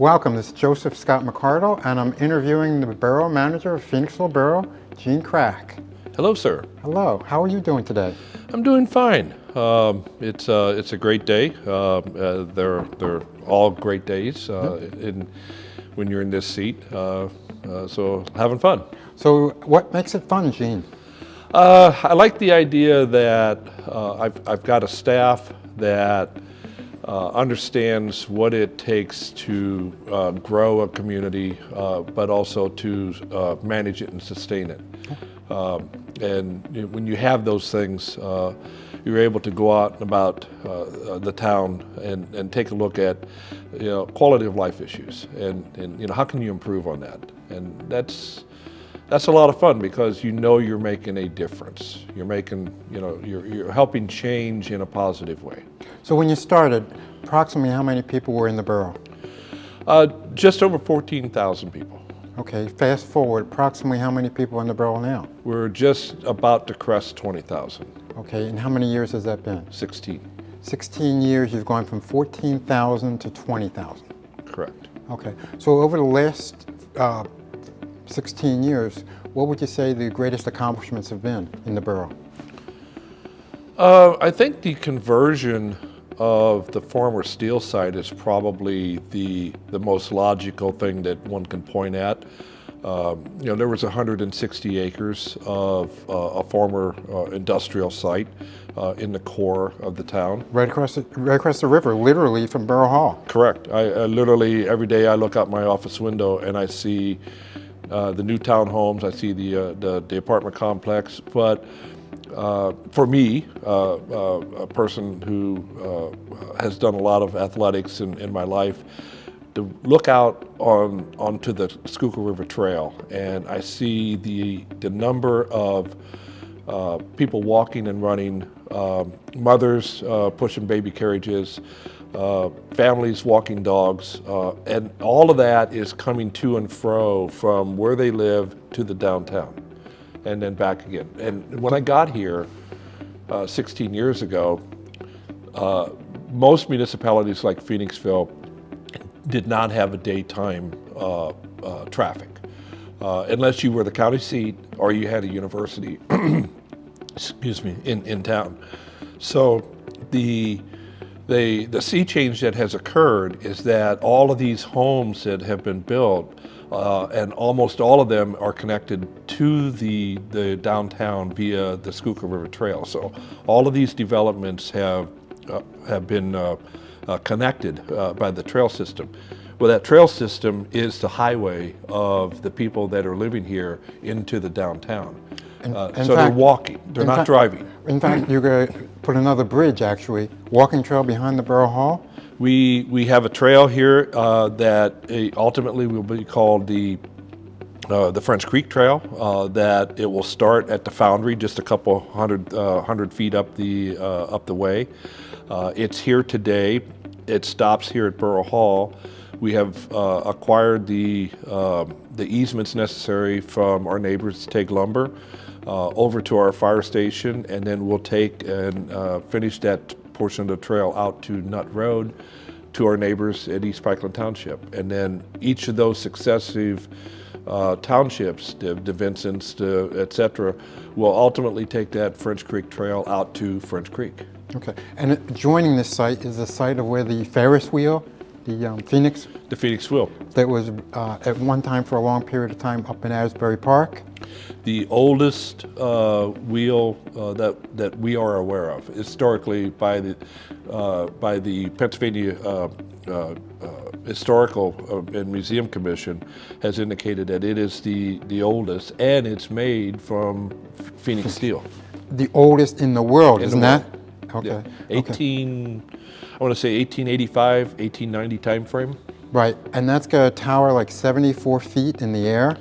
Welcome, this is Joseph Scott McArdle, and I'm interviewing the Borough Manager of Phoenixville Borough, Gene Crack. Hello, sir. Hello, how are you doing today? I'm doing fine. It's a great day. They're all great days when you're in this seat, so having fun. So what makes it fun, Gene? I like the idea that I've got a staff that understands what it takes to grow a community, but also to manage it and sustain it. And when you have those things, you're able to go out and about the town and take a look at quality of life issues and how can you improve on that. And that's a lot of fun because you're making a difference. You're making, you're helping change in a positive way. So when you started, approximately how many people were in the borough? Just over 14,000 people. Okay, fast forward, approximately how many people in the borough now? We're just about to crest 20,000. Okay, and how many years has that been? 16. 16 years, you've gone from 14,000 to 20,000. Correct. Okay, so over the last 16 years, what would you say the greatest accomplishments have been in the borough? I think the conversion of the former steel site is probably the most logical thing that one can point at. There was 160 acres of a former industrial site in the core of the town. Right across the river, literally from Borough Hall. Correct. I literally, every day I look out my office window and I see the new townhomes, I see the apartment complex, but for me, a person who has done a lot of athletics in my life, to look out onto the Schuylkill River Trail, and I see the number of people walking and running, mothers pushing baby carriages, families walking dogs, and all of that is coming to and fro from where they live to the downtown and then back again. And when I got here 16 years ago, most municipalities like Phoenixville did not have a daytime traffic, unless you were the county seat or you had a university, excuse me, in town. So the sea change that has occurred is that all of these homes that have been built, and almost all of them are connected to the downtown via the Schuylkill River Trail. So all of these developments have been connected by the trail system. Well, that trail system is the highway of the people that are living here into the downtown. So they're walking, they're not driving. In fact, you're going to put another bridge, actually, walking trail behind the Borough Hall? We have a trail here that ultimately will be called the French Creek Trail, that it will start at the Foundry, just a couple hundred feet up the way. It's here today. It stops here at Borough Hall. We have acquired the easements necessary from our neighbors to take lumber over to our fire station, and then we'll take and finish that portion of the trail out to Nut Road to our neighbors at East Pikeland Township. And then each of those successive townships, the Vincents, et cetera, will ultimately take that French Creek Trail out to French Creek. Okay, and joining this site is the site of where the Ferris wheel, the Phoenix wheel, that was at one time for a long period of time up in Asbury Park. The oldest wheel that we are aware of, historically by the Pennsylvania Historical and Museum Commission, has indicated that it is the oldest, and it's made from Phoenix steel. The oldest in the world, isn't that? Okay. Yeah. I want to say 1885, 1890 time frame. Right, and that's got a tower like 74 feet in the air.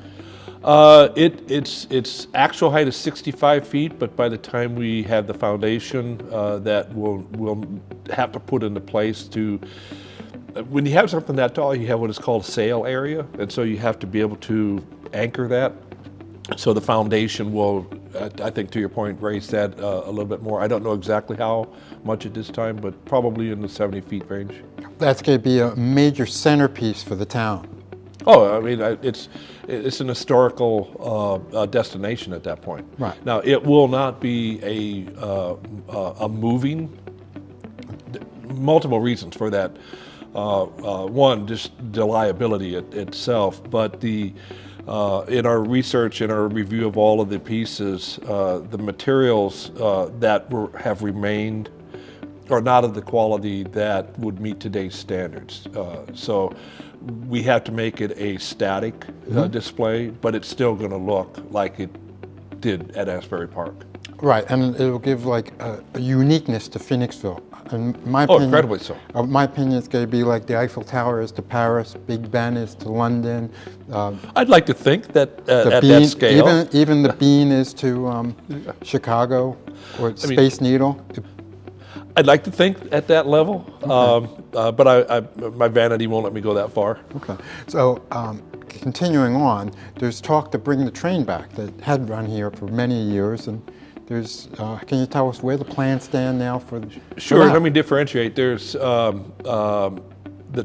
Its actual height is 65 feet, but by the time we have the foundation that we'll have to put into place to, when you have something that tall, you have what is called a sail area, and so you have to be able to anchor that. So the foundation will I think to your point, raise that a little bit more. I don't know exactly how much at this time, but probably in the 70 feet range. That's going to be a major centerpiece for the town. Oh, I mean, it's an historical destination at that point. Right. Now, it will not be a moving. Multiple reasons for that. One, just the liability itself, but in our research, in our review of all of the pieces, the materials that have remained are not of the quality that would meet today's standards. So we have to make it a static display, but it's still going to look like it did at Asbury Park. Right, and it'll give like a uniqueness to Phoenixville. In my Oh, opinion, incredibly so. My opinion, it's going to be like the Eiffel Tower is to Paris, Big Ben is to London. I'd like to think that at Bean, that scale. even the Bean is to Chicago, or Space Needle. I'd like to think at that level, but my vanity won't let me go that far. Okay, so continuing on, there's talk to bring the train back that had run here for many years, and there's, can you tell us where the plans stand now for Sure, that? let me differentiate. There's the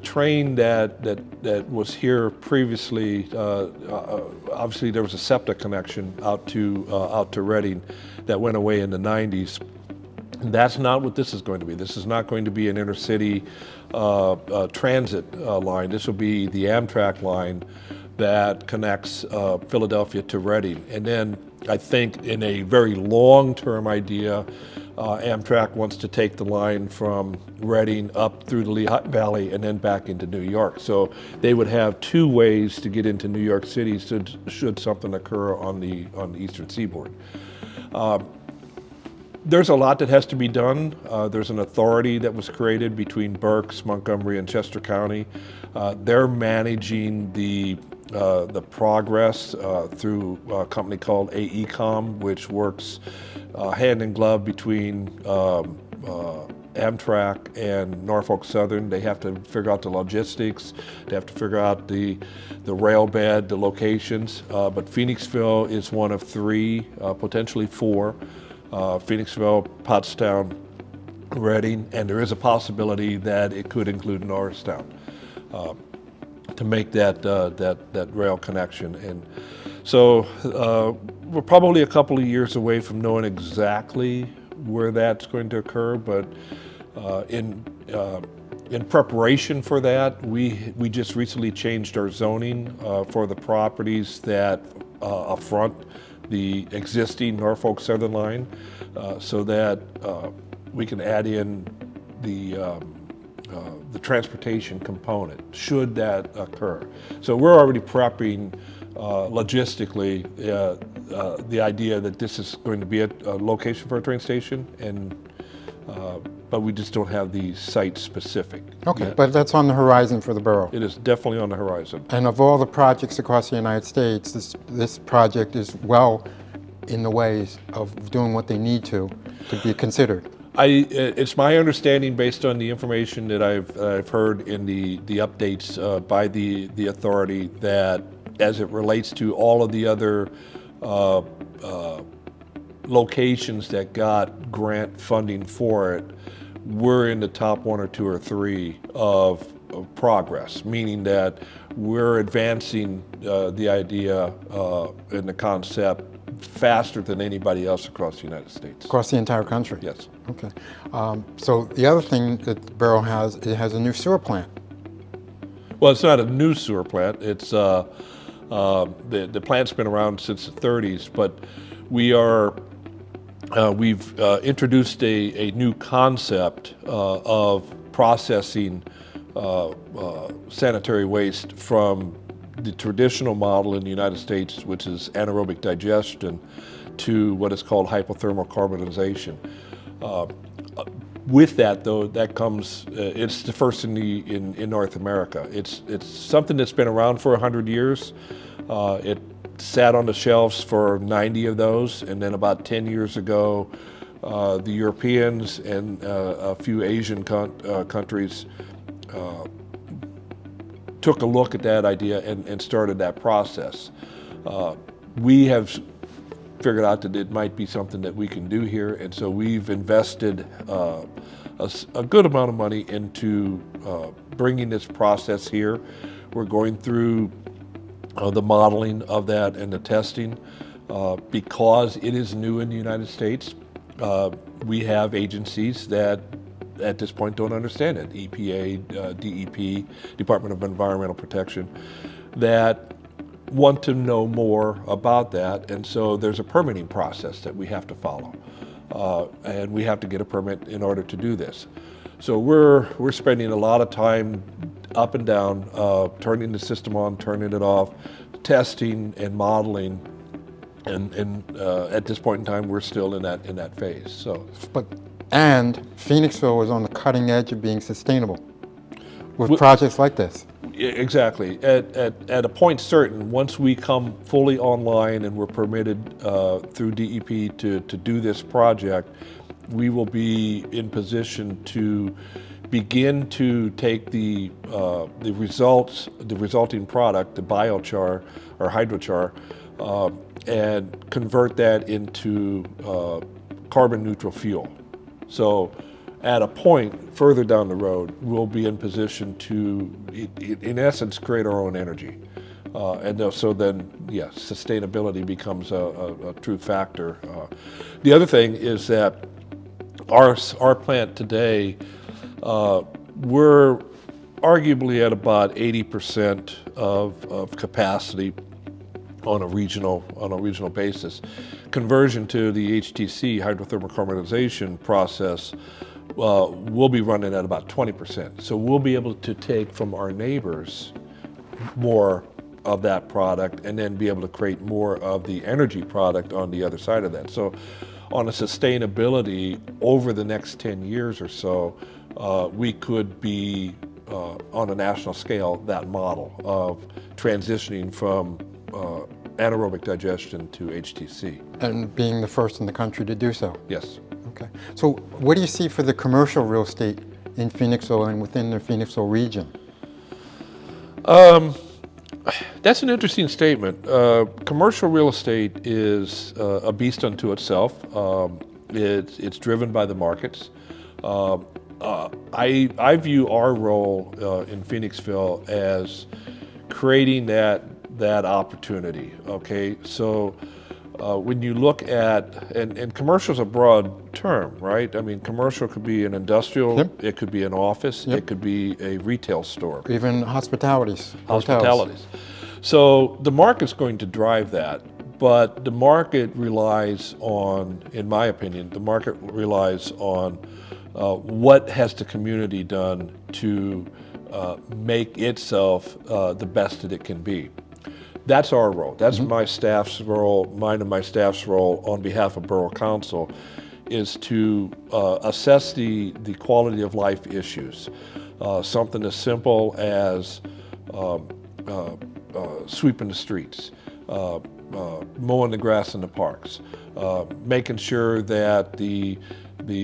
train that was here previously. Obviously, there was a SEPTA connection out to Reading that went away in the 90s. That's not what this is going to be. This is not going to be an intercity transit line. This will be the Amtrak line that connects Philadelphia to Reading. And then I think in a very long-term idea, Amtrak wants to take the line from Reading up through the Lehigh Valley and then back into New York. So they would have two ways to get into New York City should something occur on the eastern seaboard. There's a lot that has to be done. There's an authority that was created between Berks, Montgomery, and Chester County. They're managing the progress through a company called AECOM, which works hand in glove between Amtrak and Norfolk Southern. They have to figure out the logistics. They have to figure out the rail bed, the locations. But Phoenixville is one of three, potentially four. Phoenixville, Pottstown, Reading, and there is a possibility that it could include Norristown to make that rail connection. And so we're probably a couple of years away from knowing exactly where that's going to occur, but in preparation for that, we just recently changed our zoning for the properties that affront the existing Norfolk Southern line, so that we can add in the transportation component should that occur. So we're already prepping logistically the idea that this is going to be a location for a train station, and but we just don't have the site specific. Okay, yet. but that's on the horizon for the borough. It is definitely on the horizon. And of all the projects across the United States, this project is well in the ways of doing what they need to be considered. It's my understanding, based on the information that I've heard in the updates by the authority, that as it relates to all of the other locations that got grant funding for it, we're in the top one or two or three of progress, meaning that we're advancing the idea and the concept faster than anybody else across the United States. Across the entire country? Yes. Okay. So the other thing that the borough has, it has a new sewer plant. Well, it's not a new sewer plant. It's the plant's been around since the 30s, but we've introduced a new concept of processing sanitary waste from the traditional model in the United States, which is anaerobic digestion, to what is called hypothermal carbonization. With that, though, that comes, it's the first in North America. It's something that's been around for 100 years. It sat on the shelves for 90 of those, and then about 10 years ago, the Europeans and a few Asian countries took a look at that idea and started that process. We have figured out that it might be something that we can do here, and so we've invested a good amount of money into bringing this process here. We're going through the modeling of that and the testing. Because it is new in the United States, we have agencies that at this point don't understand it, EPA, DEP, Department of Environmental Protection, that want to know more about that, and so there's a permitting process that we have to follow, and we have to get a permit in order to do this. So we're spending a lot of time up and down, turning the system on, turning it off, testing and modeling, and at this point in time, we're still in that phase. So, And Phoenixville is on the cutting edge of being sustainable with projects like this. Exactly. At a point certain, once we come fully online and we're permitted through DEP to do this project, we will be in position to begin to take the resulting product, the biochar or hydrochar, and convert that into carbon neutral fuel. So at a point further down the road, we'll be in position to, in essence, create our own energy. And so then, yes, sustainability becomes a true factor. The other thing is that our plant today, we're arguably at about 80% of capacity on a regional basis. Conversion to the HTC, hydrothermal carbonization process, we'll be running at about 20%. So we'll be able to take from our neighbors more of that product and then be able to create more of the energy product on the other side of that. So on a sustainability over the next 10 years or so, we could be on a national scale that model of transitioning from anaerobic digestion to HTC. And being the first in the country to do so. Yes. Okay. So what do you see for the commercial real estate in Phoenixville and within the Phoenixville region? That's an interesting statement. Commercial real estate is a beast unto itself. It's driven by the markets. I view our role in Phoenixville as creating that opportunity. Okay, so when you look at, and commercial is a broad term, right? I mean, commercial could be an industrial, Yep. it could be an office, Yep. it could be a retail store. Even hospitalities, hotels. Hospitalities. So the market's going to drive that, but the market relies on, in my opinion, the market relies on what has the community done to make itself the best that it can be. That's our role. That's my staff's role, mine and my staff's role on behalf of Borough Council, is to assess the quality of life issues. Something as simple as sweeping the streets, mowing the grass in the parks, making sure that the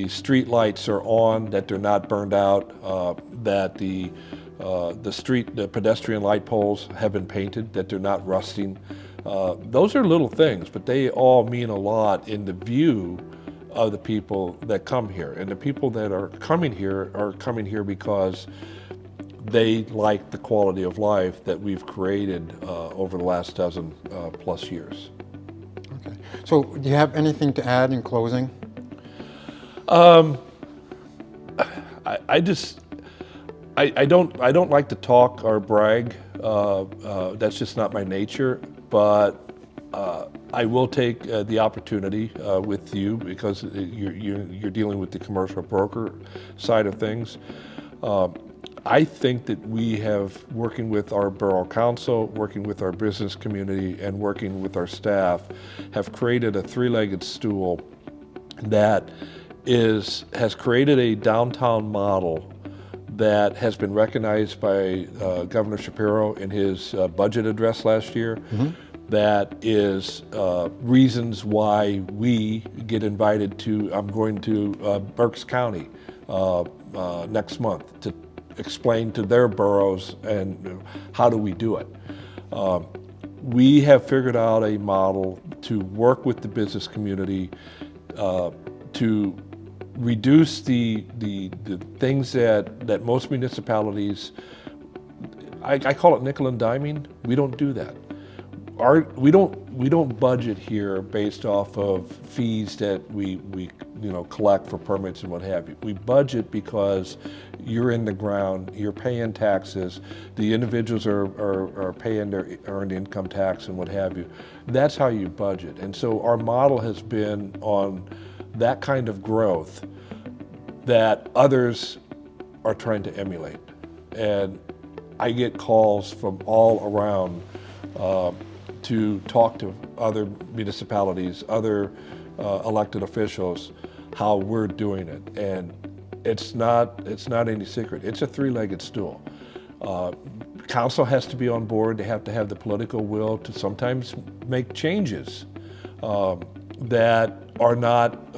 street lights are on, that they're not burned out, that the pedestrian light poles have been painted, that they're not rusting. Those are little things, but they all mean a lot in the view of the people that come here. And the people that are coming here because they like the quality of life that we've created over the last dozen plus years. Okay. So do you have anything to add in closing? I don't like to talk or brag. That's just not my nature. But I will take the opportunity with you, because you're dealing with the commercial broker side of things. I think that we have, working with our Borough Council, working with our business community, and working with our staff, have created a three-legged stool that has created a downtown model that has been recognized by Governor Shapiro in his budget address last year. That is reasons why we get invited to, I'm going to Berks County next month to explain to their boroughs and how do we do it. we have figured out a model to work with the business community to reduce the things that most municipalities, I call it nickel and diming. We don't do that. We don't budget here based off of fees that we collect for permits and what have you. We budget because you're in the ground, you're paying taxes, the individuals are paying their earned income tax and what have you. That's how you budget. And so our model has been on that kind of growth that others are trying to emulate. And I get calls from all around to talk to other municipalities, other elected officials, how we're doing it. And it's not any secret. It's a three-legged stool. Council has to be on board. They have to have the political will to sometimes make changes that are not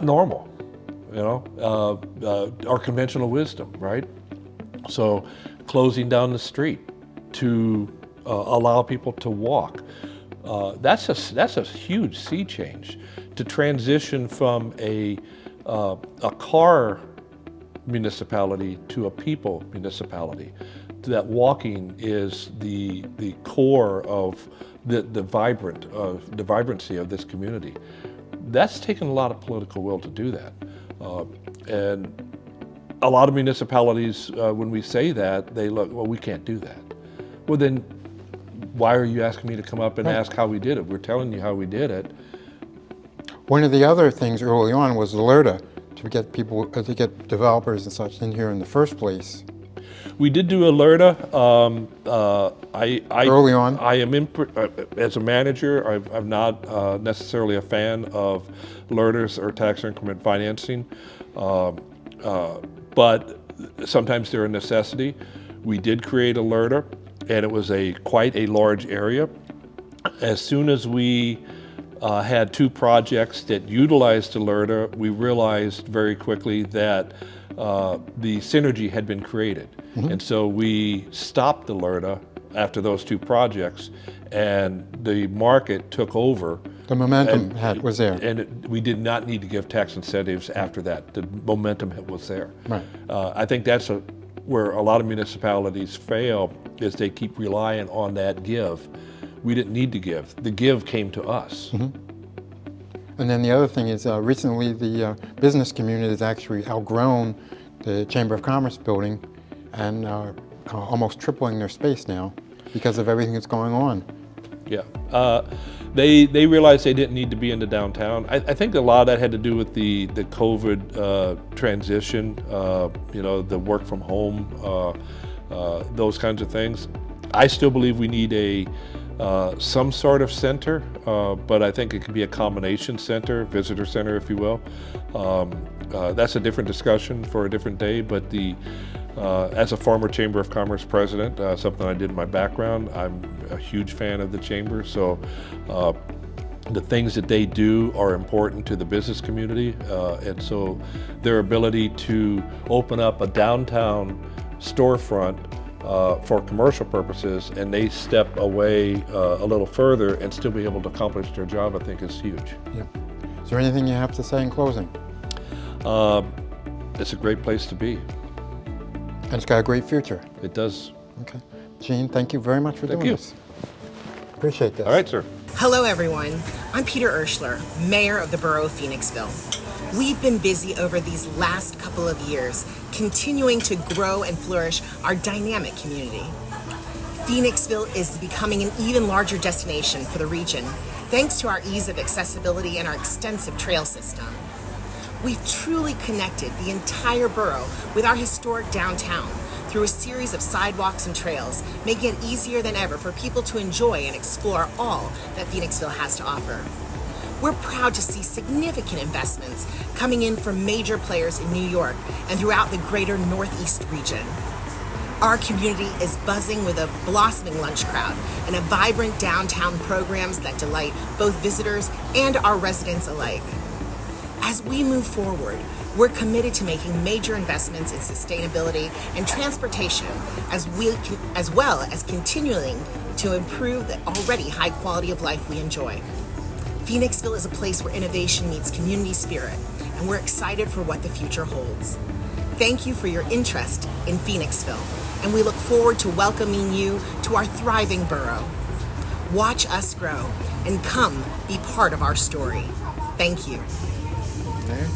normal, or conventional wisdom, right? So closing down the street to allow people to walk. That's a huge sea change. To transition from a car municipality to a people municipality. That walking is the core of the vibrancy of this community. That's taken a lot of political will to do that. And a lot of municipalities, when we say that, they look, well, we can't do that. Well, then why are you asking me to come up and ask how we did it? We're telling you how we did it. One of the other things early on was Alerta, to get people, to get developers and such in here in the first place. We did do Alerta. Early on? I am as a manager, I'm not necessarily a fan of Alertas or tax increment financing, but sometimes they're a necessity. We did create Alerta, and it was quite a large area. As soon as we had two projects that utilized Alerta, we realized very quickly that the synergy had been created. Mm-hmm. And so we stopped Alerta after those two projects, and the market took over. The momentum was there. And we did not need to give tax incentives after that. The momentum was there. Right. I think that's where a lot of municipalities fail, is they keep relying on that give. We didn't need to give. The give came to us. Mm-hmm. And then the other thing is recently the business community has actually outgrown the Chamber of Commerce building and almost tripling their space now because of everything that's going on. Yeah. They realized they didn't need to be in the downtown. I think a lot of that had to do with the COVID transition, the work from home, those kinds of things. I still believe we need some sort of center, but I think it could be a combination center, visitor center, if you will. That's a different discussion for a different day, but as a former Chamber of Commerce president, something I did in my background, I'm a huge fan of the Chamber, so the things that they do are important to the business community, and so their ability to open up a downtown storefront for commercial purposes, and they step away a little further and still be able to accomplish their job, I think is huge. Yeah. Is there anything you have to say in closing? It's a great place to be. And it's got a great future. It does. Okay. Gene, thank you very much for doing this. Appreciate this. All right, sir. Hello, everyone. I'm Peter Urschler, Mayor of the Borough of Phoenixville. We've been busy over these last couple of years, continuing to grow and flourish our dynamic community. Phoenixville is becoming an even larger destination for the region, thanks to our ease of accessibility and our extensive trail system. We've truly connected the entire borough with our historic downtown through a series of sidewalks and trails, making it easier than ever for people to enjoy and explore all that Phoenixville has to offer. We're proud to see significant investments coming in from major players in New York and throughout the greater Northeast region. Our community is buzzing with a blossoming lunch crowd and a vibrant downtown programs that delight both visitors and our residents alike. As we move forward, We're committed to making major investments in sustainability and transportation, as well as continuing to improve the already high quality of life we enjoy. Phoenixville is a place where innovation meets community spirit, and we're excited for what the future holds. Thank you for your interest in Phoenixville, and we look forward to welcoming you to our thriving borough. Watch us grow and come be part of our story. Thank you. Mayor?